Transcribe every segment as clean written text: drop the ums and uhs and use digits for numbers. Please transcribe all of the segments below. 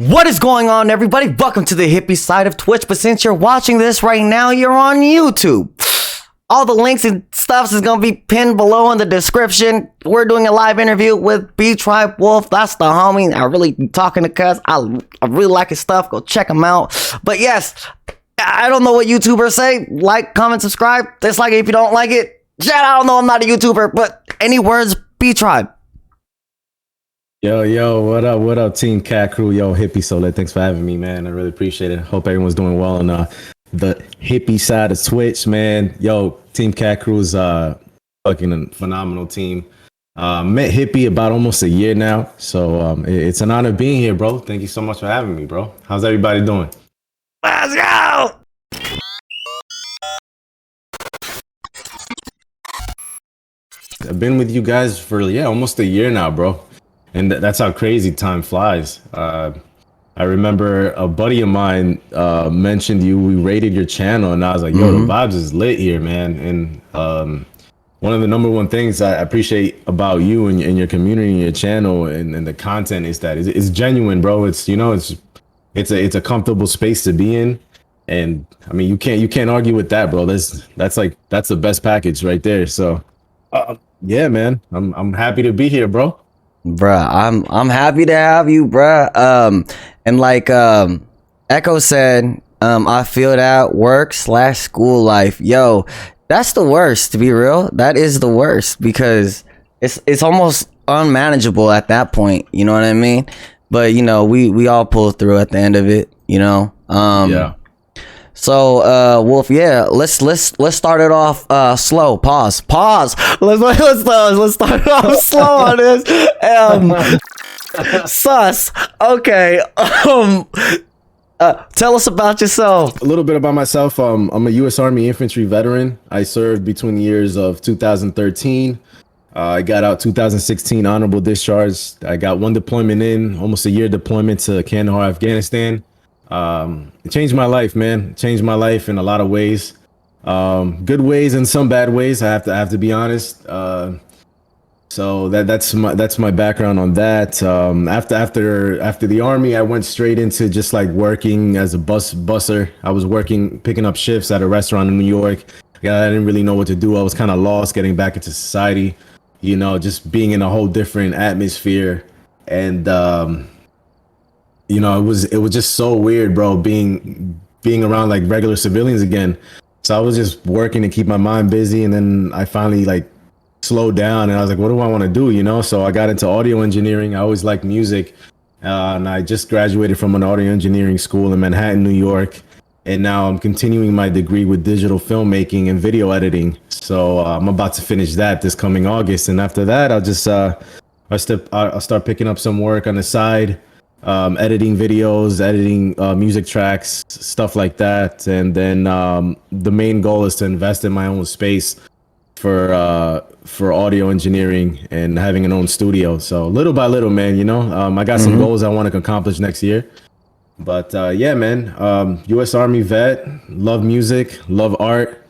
What is going on, everybody? Welcome to the hippie side of Twitch, but since you're watching this right now, you're on YouTube. All the links and stuff is going to be pinned below in the description. We're doing a live interview with BtribeWolf. That's the homie. I really be talking to cuz. I really like his stuff. Go check him out. But yes, I don't know what YouTubers say. Like, comment, subscribe. Dislike it if you don't like it. Shit, I don't know. I'm not a YouTuber, but any words, BTribe. Yo, what up, Team Cat Crew? Yo, HippieSoLit, thanks for having me, man. I really appreciate it. Hope everyone's doing well on the hippie side of Twitch, man. Yo, Team Cat Crew's fucking a phenomenal team. Met Hippie about almost a year now, so it's an honor being here, bro. Thank you so much for having me, bro. How's everybody doing? Let's go! I've been with you guys for, almost a year now, bro. And that's how crazy time flies. I remember a buddy of mine mentioned you. We rated your channel, and I was like, yo, the vibes is lit here, man. And one of the number one things I appreciate about you and your community and your channel and the content is that it's genuine, bro. It's it's a comfortable space to be in. And I mean, you can't argue with that, bro. That's the best package right there. So yeah, man, I'm happy to be here, bro. Bruh, I'm happy to have you, bruh. And like Echo said, I feel that work/school life. Yo, that's the worst, to be real. That is the worst because it's almost unmanageable at that point. You know what I mean? But you know, we all pull through at the end of it. You know. Yeah. So, Wolf, yeah, let's start it off slow. Pause. Let's start it off slow on this. Sus. Okay. Tell us about yourself. A little bit about myself. I'm a U.S. Army infantry veteran. I served between the years of 2013. I got out 2016 honorable discharge. I got one deployment in, almost a year deployment to Kandahar, Afghanistan. It changed my life, man. It changed my life in a lot of ways. Good ways and some bad ways. I have to be honest. So that's my background on that. After the Army, I went straight into just like working as a busser. I was picking up shifts at a restaurant in New York. I didn't really know what to do. I was kind of lost getting back into society, just being in a whole different atmosphere. And it was just so weird, bro, being around like regular civilians again. So I was just working to keep my mind busy, and then I finally like slowed down, and I was like, what do I want to do? So I got into audio engineering. I always liked music, and I just graduated from an audio engineering school in Manhattan, New York, and now I'm continuing my degree with digital filmmaking and video editing. So I'm about to finish that this coming August, and after that, I'll just I'll start picking up some work on the side. Editing videos, editing music tracks, stuff like that. And then the main goal is to invest in my own space for audio engineering and having an own studio. So little by little, man, I got some goals I want to accomplish next year. But yeah, man, U.S. Army vet, love music, love art,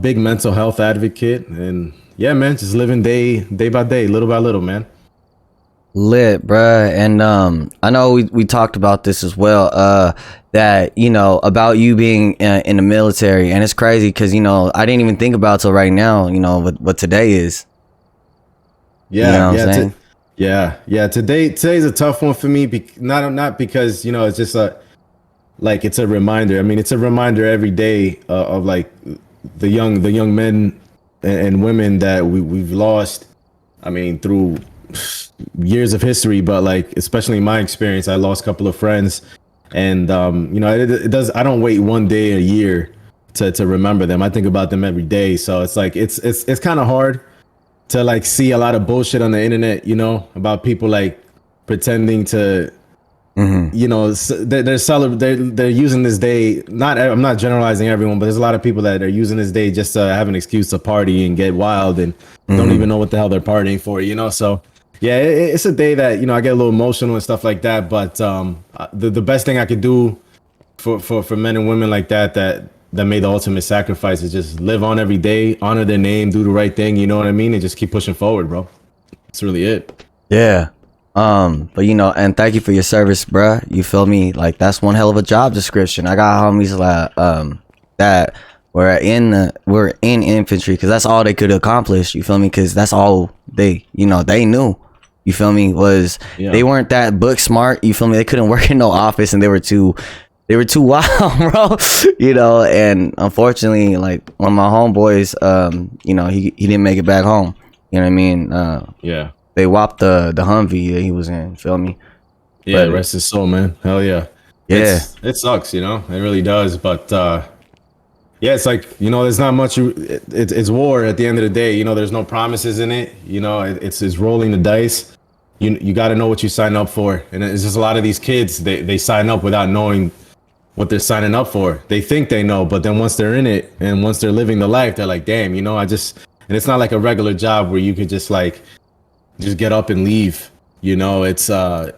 big mental health advocate. And yeah, man, just living day by day, little by little, man. Lit, bruh. And I know we talked about this as well, that about you being in the military, and it's crazy because I didn't even think about till right now what today is. Today's a tough one for me, not because it's just it's a reminder. I mean, it's a reminder every day of like the young men and women that we've lost. I mean, through years of history, but like especially in my experience, I lost a couple of friends, and I don't wait one day a year to remember them. I think about them every day. So it's like it's kind of hard to like see a lot of bullshit on the internet, about people like pretending to they're using this day. I'm not generalizing everyone, but there's a lot of people that are using this day just to have an excuse to party and get wild and don't even know what the hell they're partying for, so yeah, it's a day that I get a little emotional and stuff like that. But the best thing I could do for men and women like that made the ultimate sacrifice is just live on every day, honor their name, do the right thing. You know what I mean, and just keep pushing forward, bro. That's really it. Yeah, But you know, and thank you for your service, bruh. You feel me? Like that's one hell of a job description. I got homies that were in infantry because that's all they could accomplish. You feel me? Because that's all they knew. You feel me? Was they weren't that book smart. You feel me? They couldn't work in no office, and they were too wild, bro. You know, and unfortunately, like one of my homeboys, you know, he didn't make it back home. You know what I mean? They whopped the Humvee that he was in. Feel me? Yeah, rest his soul, man. Hell yeah. Yeah. It sucks, you know. It really does. But yeah, it's like, you know, there's not much. It's war at the end of the day. You know, there's no promises in it. You know, it's rolling the dice. You got to know what you sign up for. And it's just a lot of these kids. They sign up without knowing what they're signing up for. They think they know, but then once they're in it and once they're living the life, they're like, damn, you know, and it's not like a regular job where you could just get up and leave. You know, it's a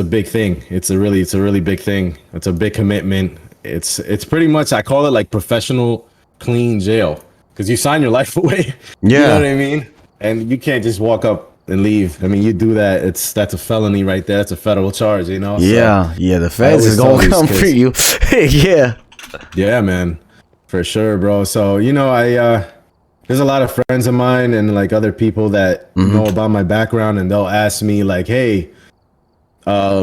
big thing. It's a really big thing. It's a big commitment. It's pretty much, I call it like professional clean jail, because you sign your life away. Yeah. You know what I mean? And you can't just walk up and leave. I mean, you do that, that's a felony right there. That's a federal charge, you know? Yeah, so the feds is gonna come for you. Yeah, man, for sure, bro. So, you know, there's a lot of friends of mine and like other people that know about my background, and they'll ask me like, hey, I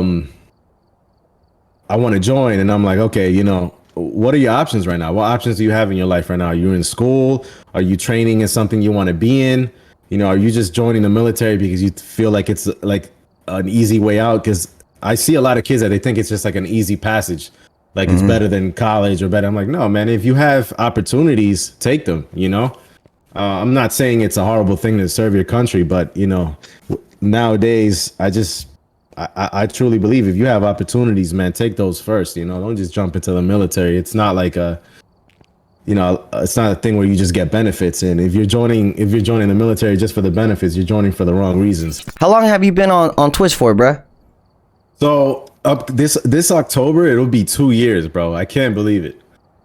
want to join. And I'm like, okay, you know, what are your options right now? What options do you have in your life right now? Are you in school? Are you training in something you want to be in? You know, are you just joining the military because you feel like it's like an easy way out? Because I see a lot of kids that they think it's just like an easy passage, like it's better than college or better. I'm like, no, man, if you have opportunities, take them, you know? I'm not saying it's a horrible thing to serve your country, but, you know, nowadays, I truly believe if you have opportunities, man, take those first, you know? Don't just jump into the military. It's not like it's not a thing where you just get benefits. And if you're joining the military just for the benefits, you're joining for the wrong reasons. How long have you been on Twitch for, bruh? So this October, it'll be 2 years, bro. I can't believe it.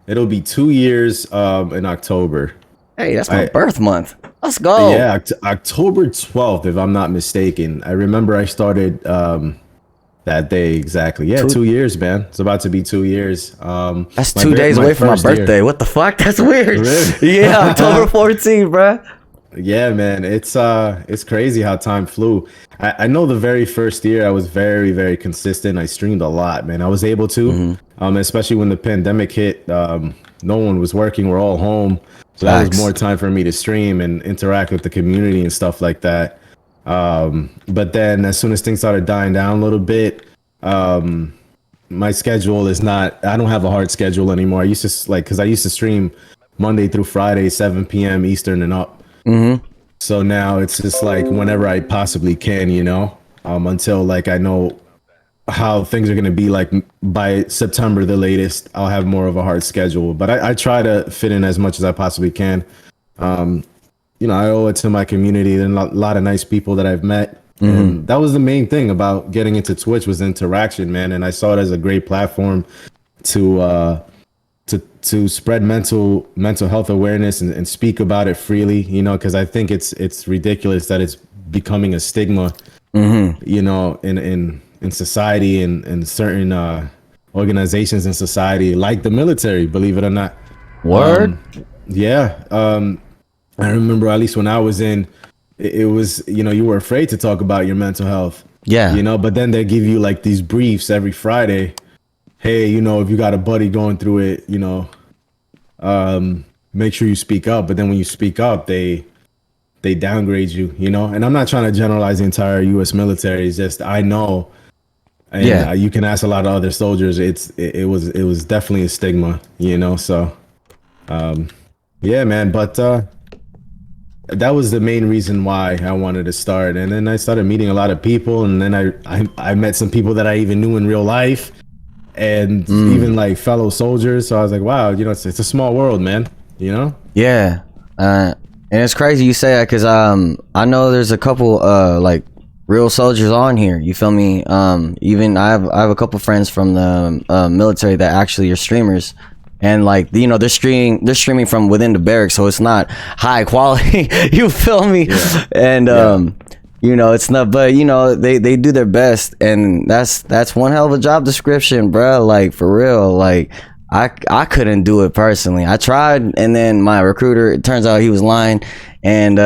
It'll be 2 years in October. Hey, that's my birth month. Let's go. Yeah, October 12th, if I'm not mistaken. I remember I started that day exactly. Yeah, 2 years, man. It's about to be 2 years. That's 2 days away from my birthday. Year. What the fuck? That's weird. Really? Yeah, October 14th, bro. Yeah, man. It's crazy how time flew. I know the very first year I was very, very consistent. I streamed a lot, man. I was able to, especially when the pandemic hit. No one was working. We're all home. So that was more time for me to stream and interact with the community and stuff like that. But then as soon as things started dying down a little bit, my schedule is not, I don't have a hard schedule anymore. I used to because I used to stream Monday through Friday, 7 p.m. Eastern and up. So now it's just like whenever I possibly can, you know, until like I know how things are going to be like by September, the latest, I'll have more of a hard schedule, but I try to fit in as much as I possibly can. You know, I owe it to my community and a lot of nice people that I've met. And that was the main thing about getting into Twitch was interaction, man. And I saw it as a great platform to spread mental health awareness and speak about it freely, you know, because I think it's ridiculous that it's becoming a stigma, you know, in society and certain organizations in society, like the military, believe it or not. Word? I remember, at least when I was in, it was, you know, you were afraid to talk about your mental health. Yeah. You know, but then they give you like these briefs every Friday. Hey, you know, if you got a buddy going through it, you know, make sure you speak up. But then when you speak up, they downgrade you, you know. And I'm not trying to generalize the entire U.S. military. It's just I know, and you can ask a lot of other soldiers. It was definitely a stigma, you know. So, yeah, man. But that was the main reason why I wanted to start. And then I started meeting a lot of people, and then I met some people that I even knew in real life, and even like fellow soldiers. So I was like, wow, you know, it's a small world, man. You know? Yeah. And it's crazy you say that because I know there's a couple like real soldiers on here. You feel me? Even I have a couple friends from the military that actually are streamers. And like, you know, they're streaming from within the barracks, so it's not high quality. You feel me? Yeah. And You know, it's not, but you know, they do their best, and that's one hell of a job description, bro. Like, for real. Like, I couldn't do it personally. I tried, and then my recruiter, it turns out he was lying. And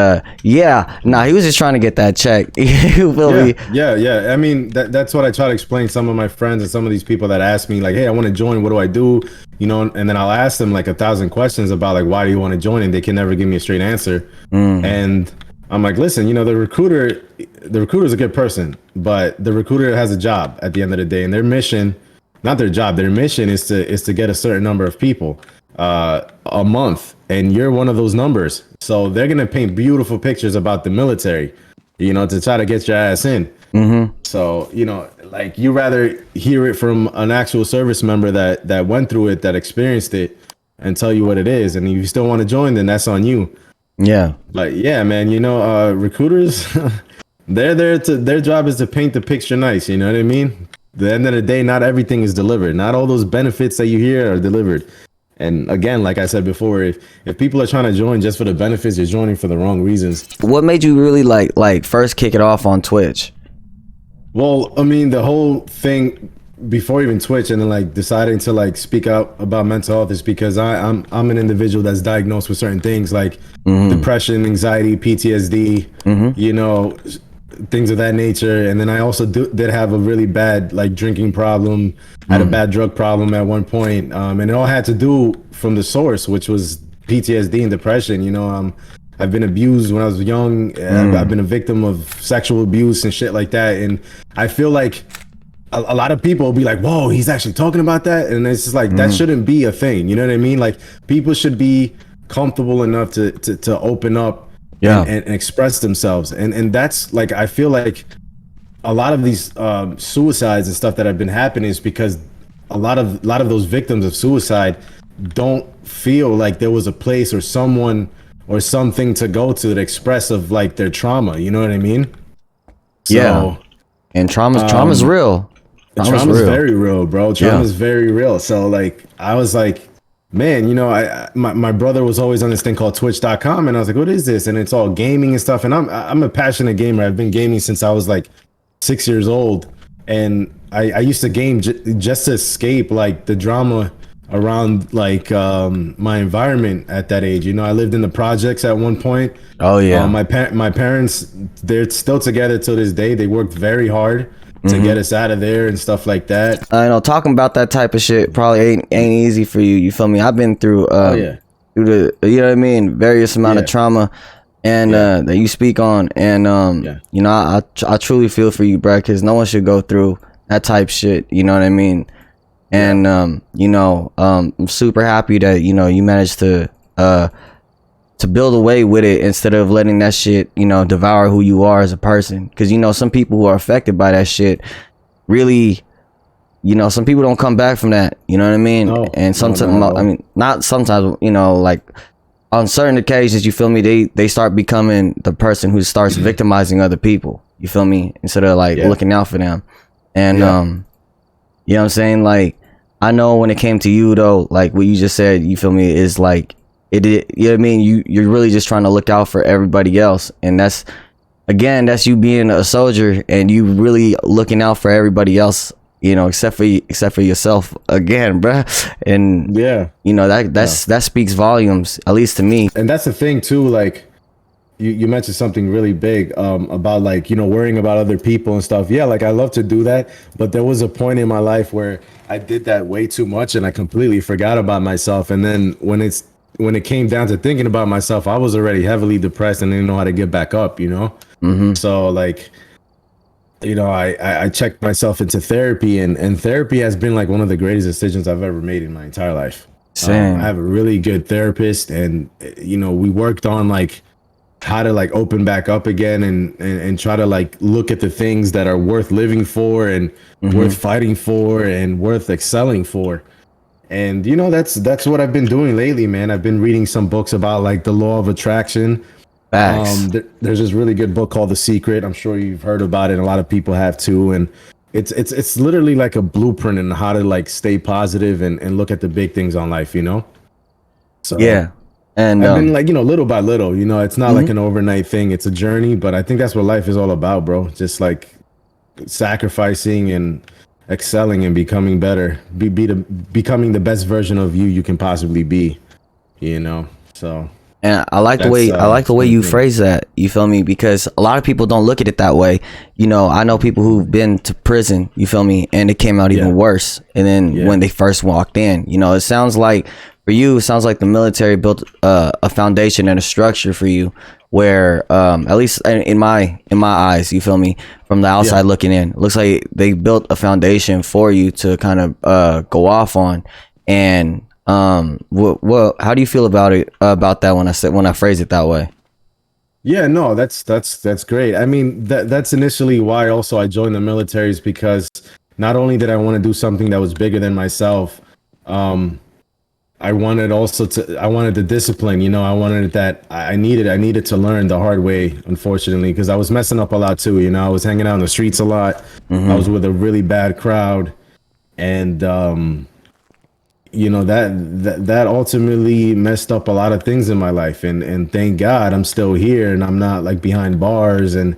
he was just trying to get that check. You feel me? Yeah. I mean, that's what I try to explain to some of my friends and some of these people that ask me, like, hey, I want to join, what do I do? You know, and then I'll ask them like 1,000 questions about like, why do you want to join? And they can never give me a straight answer. And I'm like, listen, you know, the recruiter is a good person, but the recruiter has a job at the end of the day, and their mission, not their job, their mission is to get a certain number of people a month, and you're one of those numbers. So they're gonna paint beautiful pictures about the military, you know, to try to get your ass in. So, you know, like, you rather hear it from an actual service member that went through it, that experienced it, and tell you what it is. And if you still want to join, then that's on you. Yeah. But yeah, man, you know, recruiters, their job is to paint the picture nice. You know what I mean? At the end of the day, not everything is delivered. Not all those benefits that you hear are delivered. And again, like I said before, if people are trying to join just for the benefits, you're joining for the wrong reasons. What made you really like first kick it off on Twitch? Well, I mean, the whole thing before even Twitch, and then like deciding to like speak out about mental health, is because I'm an individual that's diagnosed with certain things like depression, anxiety, PTSD, you know, things of that nature. And then I also did have a really bad like drinking problem, had a bad drug problem at one point, and it all had to do from the source, which was PTSD and depression. You know, I've been abused when I was young. I've been a victim of sexual abuse and shit like that. And I feel like a lot of people will be like, whoa, he's actually talking about that. And it's just like, that shouldn't be a thing. You know what I mean? Like, people should be comfortable enough to open up and express themselves. And that's like, I feel like a lot of these suicides and stuff that have been happening is because a lot of those victims of suicide don't feel like there was a place or someone or something to go to express of like their trauma. You know what I mean? So, and trauma's real. Trauma's very real, bro. Trauma's very real. So like, I was like, man, you know, my brother was always on this thing called twitch.com, and I was like, what is this? And it's all gaming and stuff. And I'm a passionate gamer. I've been gaming since I was like 6 years old. And I used to game just to escape like the drama around like my environment at that age. You know, I lived in the projects at one point. My parents, they're still together till this day. They worked very hard to get us out of there and stuff like that. I know talking about that type of shit probably ain't easy for you. You feel me? I've been through through the, you know what I mean, various amount of trauma and that you speak on. And you know, I truly feel for you, bro, because no one should go through that type shit. You know what I mean? And you know, I'm super happy that, you know, you managed to build a way with it instead of letting that shit, you know, devour who you are as a person. Because, you know, some people who are affected by that shit really, you know, some people don't come back from that. You know what I mean? And sometimes, I mean, not sometimes, you know, like on certain occasions, you feel me, they start becoming the person who starts victimizing other people. You feel me? Instead of like looking out for them. And you know what I'm saying? Like, I know when it came to you though, like what you just said, you feel me, is like, you know what I mean? You're really just trying to look out for everybody else. And that's you being a soldier and you really looking out for everybody else, you know, except for yourself again, bruh. And you know, that speaks volumes, at least to me. And that's the thing too, like you mentioned something really big about like, you know, worrying about other people and stuff. Yeah, like I love to do that, but there was a point in my life where I did that way too much and I completely forgot about myself. And then when it came down to thinking about myself, I was already heavily depressed and didn't know how to get back up, you know? So like, you know, I checked myself into therapy and therapy has been like one of the greatest decisions I've ever made in my entire life. I have a really good therapist and, you know, we worked on like how to like open back up again and try to like look at the things that are worth living for and worth fighting for and worth excelling for. And you know, that's what I've been doing lately, man. I've been reading some books about like the law of attraction. There's this really good book called The Secret. I'm sure you've heard about it. A lot of people have too. And it's literally like a blueprint in how to like stay positive and look at the big things on life, you know? So And I've been like, little by little, it's not like an overnight thing. It's a journey, but I think that's what life is all about, bro. Just like sacrificing and excelling and becoming better, becoming the best version of you can possibly be, so. And I like the way you phrase that. You feel me? Because a lot of people don't look at it that way. I know people who've been to prison, you feel me, and it came out even worse. And then when they first walked in, it sounds like for you, it sounds like the military built a foundation and a structure for you where, at least in my eyes, you feel me, from the outside looking in, it looks like they built a foundation for you to kind of go off on. And what how do you feel about that when I phrase it that way? Yeah, no, that's great. I mean, that's initially why also I joined the military, is because not only did I want to do something that was bigger than myself, I wanted the discipline, I wanted that I needed to learn the hard way, unfortunately, because I was messing up a lot too, I was hanging out in the streets a lot. I was with a really bad crowd, and that ultimately messed up a lot of things in my life, and thank God I'm still here and I'm not like behind bars, and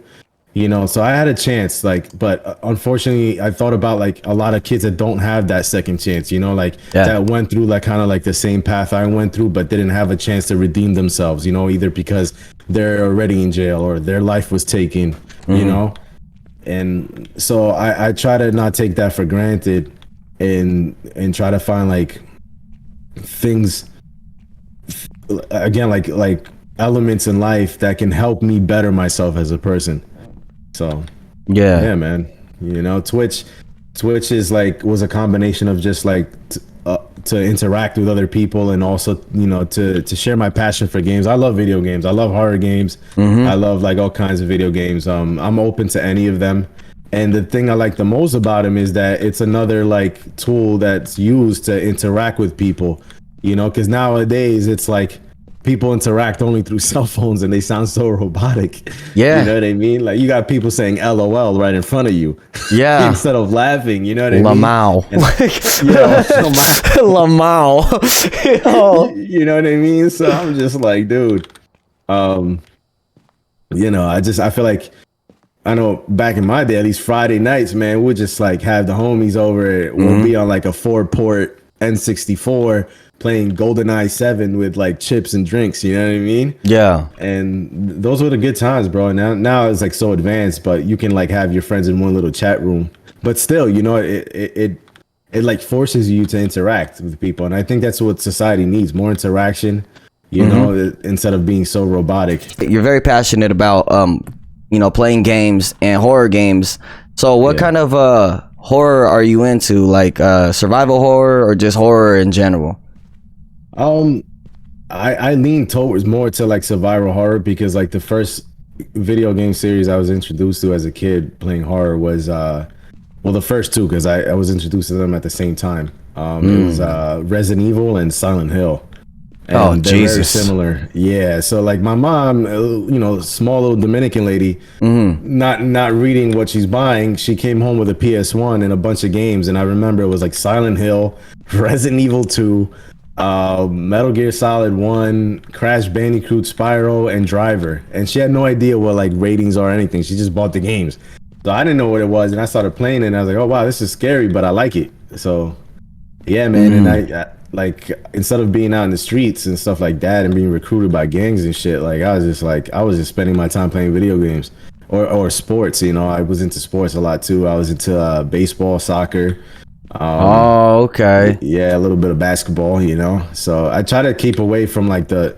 so I had a chance, but unfortunately I thought about like a lot of kids that don't have that second chance, that went through like kind of like the same path I went through, but didn't have a chance to redeem themselves, either because they're already in jail or their life was taken, and so I try to not take that for granted, and try to find like things again, like elements in life that can help me better myself as a person. So yeah, man, Twitch is was a combination of just like to interact with other people, and also to share my passion for games. I love video games. I love horror games. I love like all kinds of video games. I'm open to any of them. And the thing I like the most about him is that it's another like tool that's used to interact with people, because nowadays it's like people interact only through cell phones and they sound so robotic. Yeah. You know what I mean? Like you got people saying LOL right in front of you. Yeah. Instead of laughing, you know what I mean? Lamau. Lamau. You know what I mean? So I'm just like, dude, I feel like, I know back in my day, at least Friday nights, man, we'd just like have the homies over. We'll be on like a 4-port N64 playing GoldenEye 7 with like chips and drinks, you know what I mean? Yeah. And those were the good times, bro. Now it's like so advanced, but you can like have your friends in one little chat room. But still, it like forces you to interact with people. And I think that's what society needs, more interaction, instead of being so robotic. You're very passionate about playing games and horror games. So what kind of horror are you into? Like survival horror or just horror in general? I lean towards more to like survival horror, because like the first video game series I was introduced to as a kid playing horror was the first two, because I was introduced to them at the same time. It was Resident Evil and Silent Hill. And they're very similar. Yeah. So like my mom, small little Dominican lady, not reading what she's buying, she came home with a PS1 and a bunch of games. And I remember it was like Silent Hill, Resident Evil 2, Metal Gear Solid 1, Crash Bandicoot, Spyro, and Driver. And she had no idea what like ratings or anything. She just bought the games. So I didn't know what it was. And I started playing it and I was like, oh wow, this is scary, but I like it. So yeah, man. And I like, instead of being out in the streets and stuff like that and being recruited by gangs and shit, like I was just spending my time playing video games or sports. I was into sports a lot too. I was into baseball, soccer. Okay. Yeah, a little bit of basketball, so I try to keep away from like the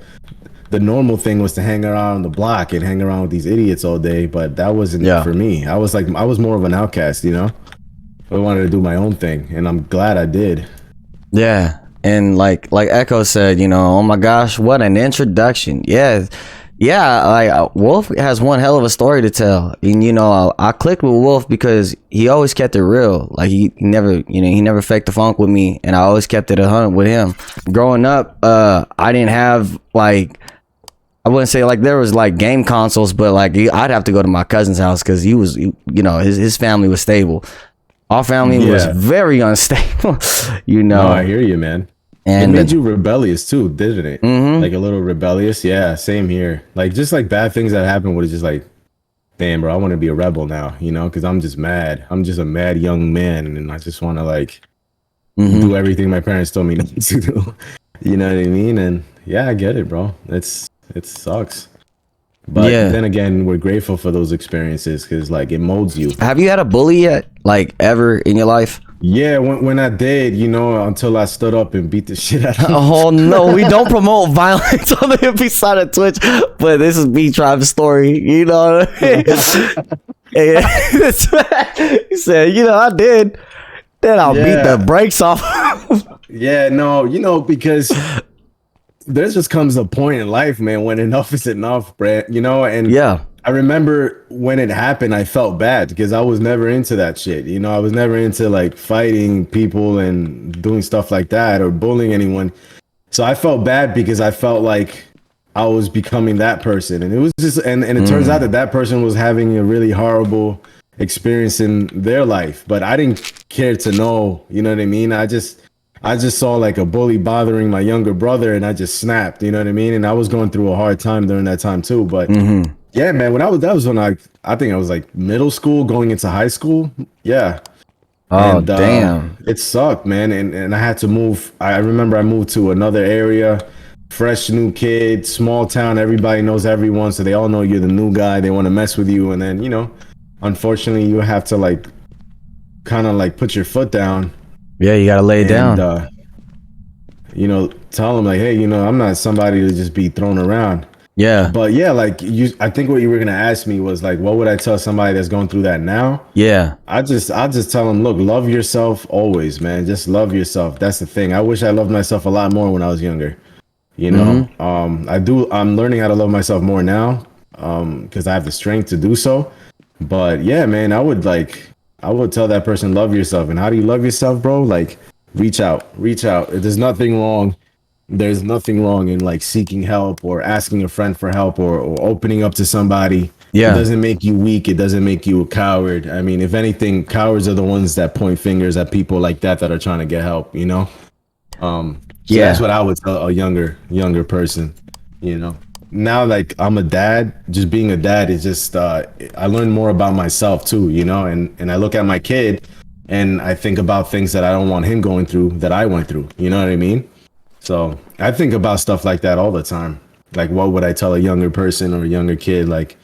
normal thing was to hang around the block and hang around with these idiots all day, but that wasn't for me. I was more of an outcast, I wanted to do my own thing, and I'm glad I did. Yeah. And like Echo said, oh my gosh, what an introduction. Yeah, like Wolf has one hell of a story to tell. And I clicked with Wolf because he always kept it real. Like he never faked the funk with me, and I always kept it 100 with him. Growing up, I didn't have like, I wouldn't say like there was like game consoles, but like I'd have to go to my cousin's house because he was, his family was stable. Our family was very unstable, No, I hear you, man. And it made you rebellious too, didn't it? Mm-hmm. Like a little rebellious. Yeah, same here. Like just like bad things that happen was just like, damn, bro, I want to be a rebel now, you know, because I'm just mad. I'm just a mad young man, and I just want to like do everything my parents told me not to do. You know what I mean? And yeah, I get it, bro. It sucks. But then again, we're grateful for those experiences because like it molds you. Have you had a bully yet? Like ever in your life? Yeah, when I did, you know, until I stood up and beat the shit out of him. Oh no, we don't promote violence on the hippie side of Twitch, but this is Btribe's story, you know what I mean? He said, you know, I did. Then I'll beat the brakes off. Yeah, no, you know, because there just comes a point in life, man, when enough is enough, Brad, you know, and I remember when it happened, I felt bad because I was never into that shit. You know, I was never into like fighting people and doing stuff like that or bullying anyone. So I felt bad because I felt like I was becoming that person. And it was just, and it turns out that person was having a really horrible experience in their life. But I didn't care to know, you know what I mean? I just saw like a bully bothering my younger brother and I just snapped, you know what I mean? And I was going through a hard time during that time too. But yeah, man, that was when I think I was like middle school going into high school. Yeah. Oh, and, damn. It sucked, man. And I had to move. I remember I moved to another area, fresh new kid, small town. Everybody knows everyone. So they all know you're the new guy. They want to mess with you. And then, you know, unfortunately you have to like kind of like put your foot down. Yeah, you got to lay it down. You know, tell them like, hey, you know, I'm not somebody to just be thrown around. Yeah. But yeah, like I think what you were going to ask me was like, what would I tell somebody that's going through that now? Yeah. I'll just tell them, look, love yourself always, man. Just love yourself. That's the thing. I wish I loved myself a lot more when I was younger. You know, I'm learning how to love myself more now because I have the strength to do so. But yeah, man, I would tell that person, love yourself. And how do you love yourself, bro? Like reach out. There's nothing wrong. There's nothing wrong in like seeking help or asking a friend for help or opening up to somebody. Yeah. It doesn't make you weak. It doesn't make you a coward. I mean, if anything, cowards are the ones that point fingers at people like that are trying to get help, you know? So that's what I would tell a younger person, you know? Now, like I'm a dad, just being a dad is just, I learned more about myself too, you know? And I look at my kid and I think about things that I don't want him going through that I went through, you know what I mean? So I think about stuff like that all the time. Like, what would I tell a younger person or a younger kid, like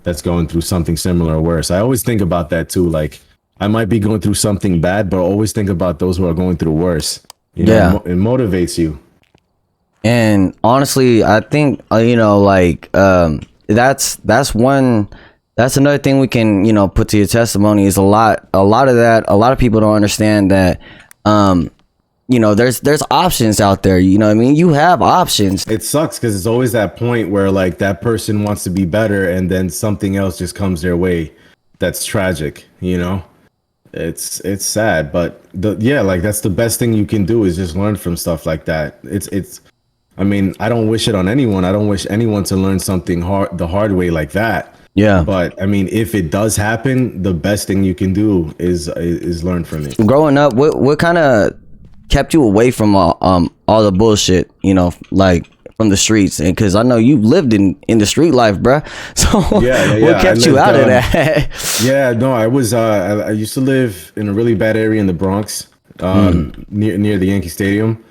that's going through something similar or worse? I always think about that too. Like I might be going through something bad, but always think about those who are going through worse. You know, it motivates you. And honestly, I think, you know, like that's another thing we can, you know, put to your testimony is a lot of that. A lot of people don't understand that, you know, there's options out there. You know what I mean? You have options. It sucks because it's always that point where like that person wants to be better and then something else just comes their way. That's tragic, you know? It's sad, but like that's the best thing you can do is just learn from stuff like that. I mean, I don't wish it on anyone. I don't wish anyone to learn something the hard way like that. Yeah. But I mean, if it does happen, the best thing you can do is learn from it. Growing up, what kind of kept you away from all the bullshit, you know, like from the streets? And because I know you lived in the street life, bruh. So what kept you out of that? Yeah, no, I was I used to live in a really bad area in the Bronx, near the Yankee Stadium.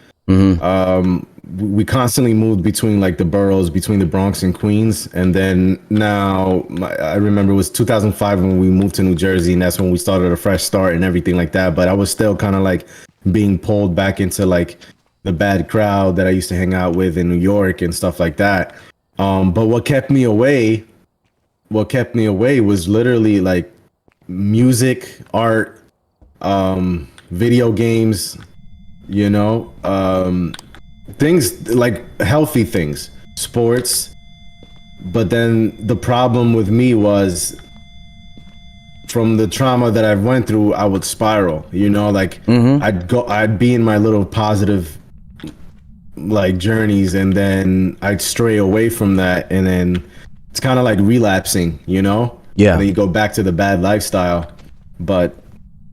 We constantly moved between like the boroughs, between the Bronx and Queens. And then now I remember it was 2005 when we moved to New Jersey, and that's when we started a fresh start and everything like that. But I was still kind of like being pulled back into like the bad crowd that I used to hang out with in New York and stuff like that. But what kept me away was literally like music, art, video games, you know, things like healthy things, sports. But then the problem with me was from the trauma that I went through, I would spiral, you know, like I'd be in my little positive like journeys and then I'd stray away from that. And then it's kind of like relapsing, you know? Yeah. And then you go back to the bad lifestyle. But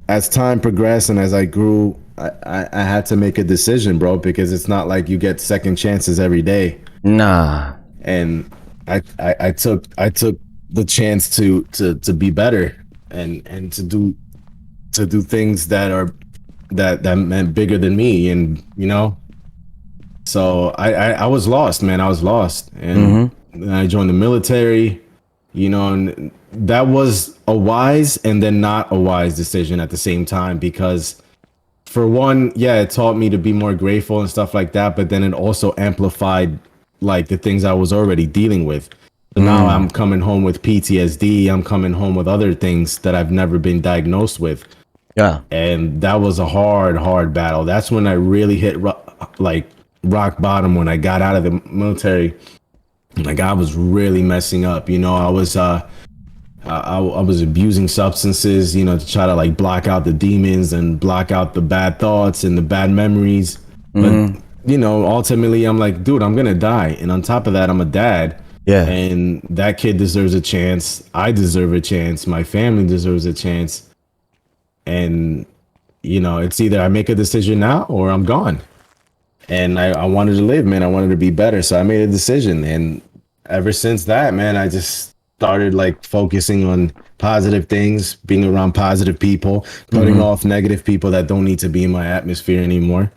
as time progressed and as I grew, I had to make a decision, bro, because it's not like you get second chances every day. Nah. And I took the chance to be better and to do things that meant bigger than me, and you know. So I was lost, man. I was lost, and then I joined the military, you know, and that was a wise and then not a wise decision at the same time, because for one, yeah, it taught me to be more grateful and stuff like that, but then it also amplified like the things I was already dealing with. So now I'm coming home with PTSD. I'm coming home with other things that I've never been diagnosed with. Yeah. And that was a hard battle. That's when I really hit rock bottom, when I got out of the military. Like, I was really messing up, you know. I was abusing substances, you know, to try to like block out the demons and block out the bad thoughts and the bad memories. But you know, ultimately I'm like, dude, I'm gonna die, and on top of that, I'm a dad. Yeah. And that kid deserves a chance. I deserve a chance. My family deserves a chance. And you know, it's either I make a decision now or I'm gone. And I wanted to live, man. I wanted to be better. So I made a decision. And ever since that, man, I just started like focusing on positive things, being around positive people, cutting off negative people that don't need to be in my atmosphere anymore.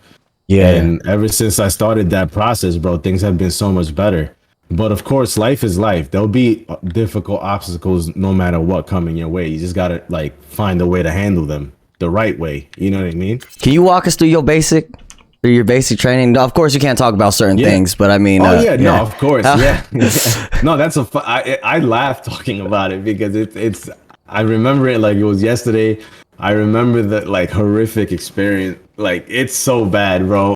Yeah. And ever since I started that process, bro, things have been so much better. But of course, life is life. There'll be difficult obstacles no matter what coming your way. You just gotta like find a way to handle them the right way. You know what I mean? Can you walk us through your basic training? No, of course you can't talk about certain things, but I mean, no, of course, yeah. No, that's I laugh talking about it because it's. I remember it like it was yesterday. I remember that like horrific experience. Like, it's so bad, bro.